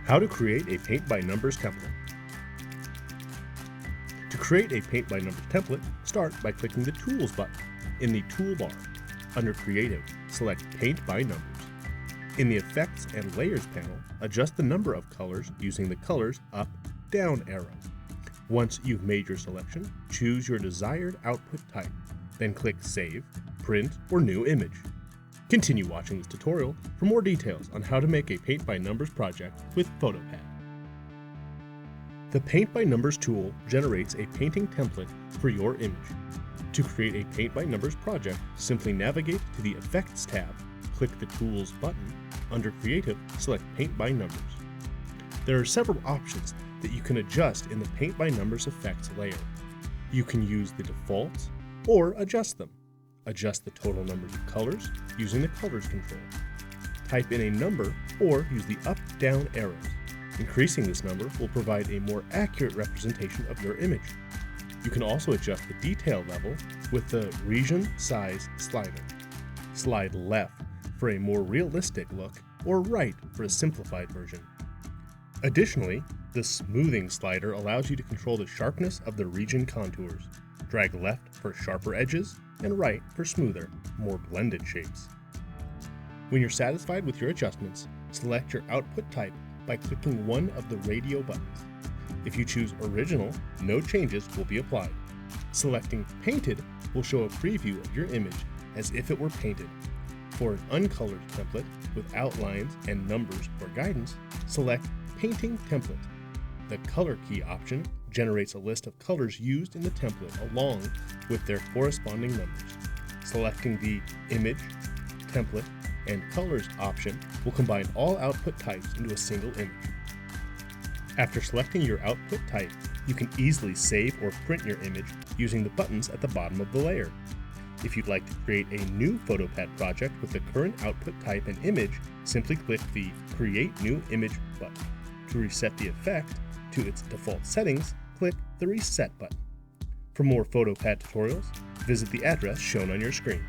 How to create a paint by numbers template. To create a paint by numbers template, start by clicking the Tools button in the toolbar. Under Creative, select Paint by Numbers. In the Effects and Layers panel, adjust the number of colors using the Colors Up/Down arrow. Once you've made your selection, choose your desired output type, then click Save, Print, or New Image. Continue watching this tutorial for more details on how to make a Paint by Numbers project with PhotoPad. The Paint by Numbers tool generates a painting template for your image. To create a Paint by Numbers project, simply navigate to the Effects tab, click the Tools button. Under Creative, select Paint by Numbers. There are several options that you can adjust in the Paint by Numbers effects layer. You can use the defaults or adjust them. Adjust the total numbers of colors using the Colors control. Type in a number or use the up/down arrows. Increasing this number will provide a more accurate representation of your image. You can also adjust the detail level with the Region Size slider. Slide left for a more realistic look or right for a simplified version. Additionally, the Smoothing slider allows you to control the sharpness of the region contours. Drag left for sharper edges and right for smoother, more blended shapes. When you're satisfied with your adjustments, select your output type by clicking one of the radio buttons. If you choose Original, no changes will be applied. Selecting Painted will show a preview of your image as if it were painted. For an uncolored template with outlines and numbers for guidance, select Painting Template. The Color Key option generates a list of colors used in the template along with their corresponding numbers. Selecting the Image, Template, and Colors option will combine all output types into a single image. After selecting your output type, you can easily save or print your image using the buttons at the bottom of the layer. If you'd like to create a new PhotoPad project with the current output type and image, simply click the Create New Image button. To reset the effect to its default settings, click the Reset button. For more PhotoPad tutorials, visit the address shown on your screen.